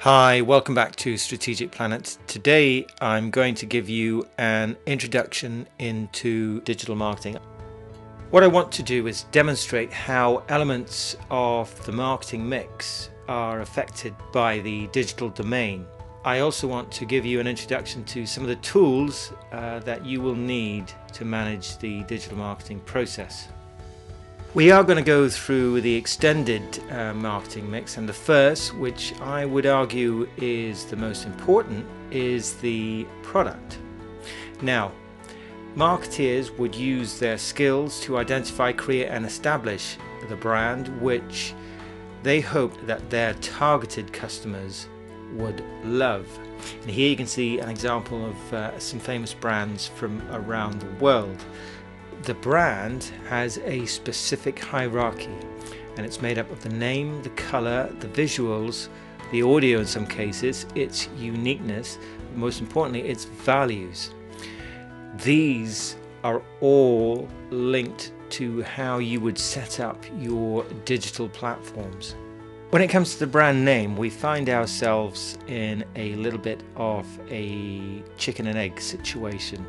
Hi, welcome back to Strategic Planet. Today I'm going to give you an introduction into digital marketing. What I want to do is demonstrate how elements of the marketing mix are affected by the digital domain. I also want to give you an introduction to some of the tools that you will need to manage the digital marketing process. We are going to go through the extended marketing mix, and the first, which I would argue is the most important, is the product. Now, marketeers would use their skills to identify, create and establish the brand which they hoped that their targeted customers would love. And here you can see an example of some famous brands from around the world. The brand has a specific hierarchy, and it's made up of the name, the color, the visuals, the audio in some cases, its uniqueness, but most importantly its values. These are all linked to how you would set up your digital platforms. When it comes to the brand name, we find ourselves in a little bit of a chicken and egg situation.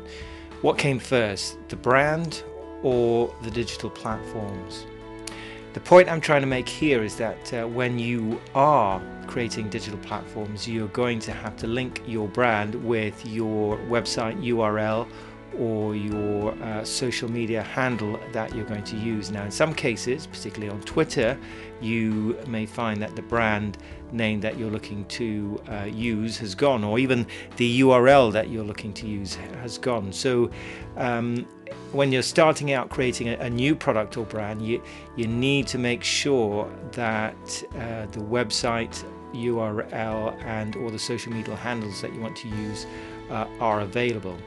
What came first, the brand or the digital platforms? The point I'm trying to make here is that when you are creating digital platforms, you're going to have to link your brand with your website URL or your social media handle that you're going to use. Now, in some cases, particularly on Twitter, you may find that the brand name that you're looking to use has gone, or even the URL that you're looking to use has gone. So when you're starting out creating a new product or brand, you need to make sure that the website URL and all the social media handles that you want to use are available.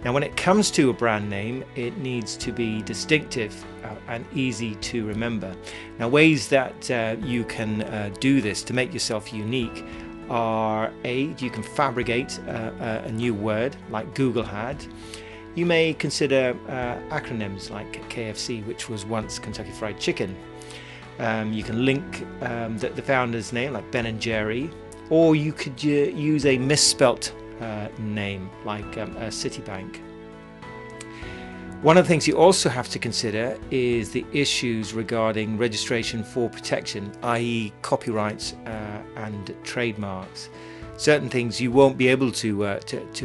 Now, when it comes to a brand name, it needs to be distinctive and easy to remember. Now, ways that you can do this to make yourself unique are: you can fabricate a new word like Google had. You may consider acronyms like KFC, which was once Kentucky Fried Chicken. You can link the founder's name like Ben & Jerry, or you could use a misspelt name like Citibank. One of the things you also have to consider is the issues regarding registration for protection, i.e. copyrights and trademarks. Certain things you won't be able to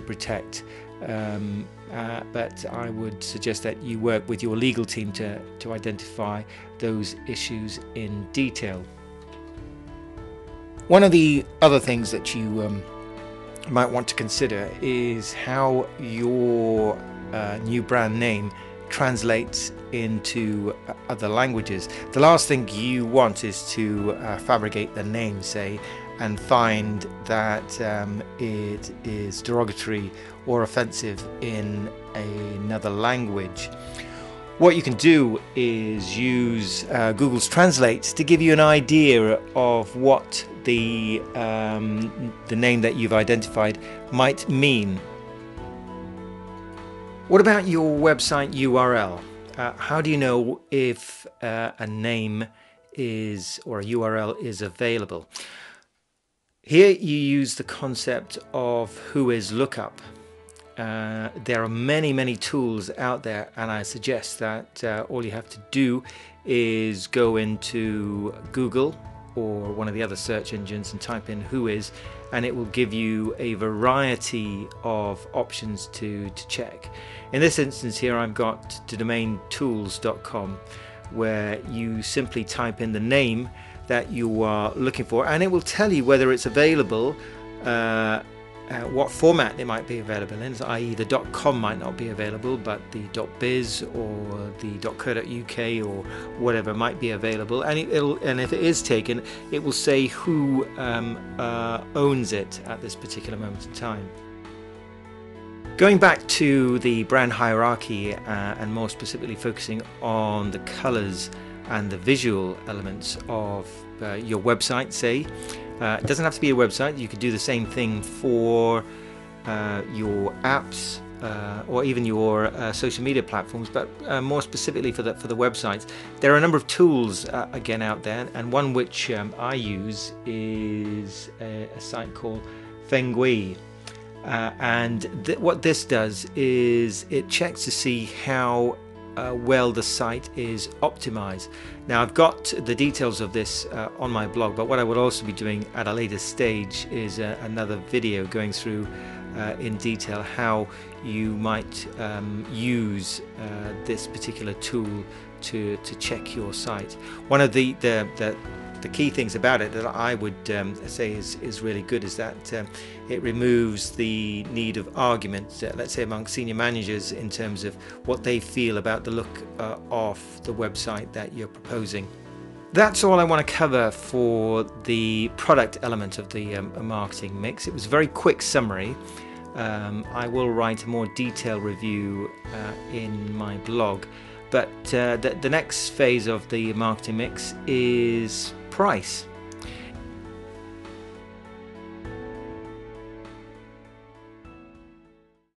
protect, but I would suggest that you work with your legal team to identify those issues in detail. One of the other things that you might want to consider is how your new brand name translates into other languages. The last thing you want is to fabricate the name, say, and find that it is derogatory or offensive in another language. What you can do is use Google's Translate to give you an idea of what the name that you've identified might mean. What about your website URL? How do you know if a name is or a URL is available? Here you use the concept of Whois lookup. There are many tools out there, and I suggest that all you have to do is go into Google or one of the other search engines and type in Whois, and it will give you a variety of options to check. In this instance here, I've got domaintools.com, where you simply type in the name that you are looking for, and it will tell you whether it's available, what format it might be available in, i.e. the .com might not be available, but the .biz or the .co.uk or whatever might be available, and if it is taken, it will say who owns it at this particular moment in time. Going back to the brand hierarchy and more specifically focusing on the colors and the visual elements of your website, say. It doesn't have to be a website. You could do the same thing for your apps or even your social media platforms, but more specifically for the websites. There are a number of tools again out there, and one which I use is a site called Fengui. And what this does is it checks to see how well the site is optimized. Now, I've got the details of this on my blog, but what I will also be doing at a later stage is another video going through in detail how you might use this particular tool to check your site. One of the key things about it that I would say is really good is that it removes the need of arguments, let's say among senior managers, in terms of what they feel about the look of the website that you're proposing. That's all I want to cover for the product element of the marketing mix. It was a very quick summary. I will write a more detailed review in my blog, but the next phase of the marketing mix is price.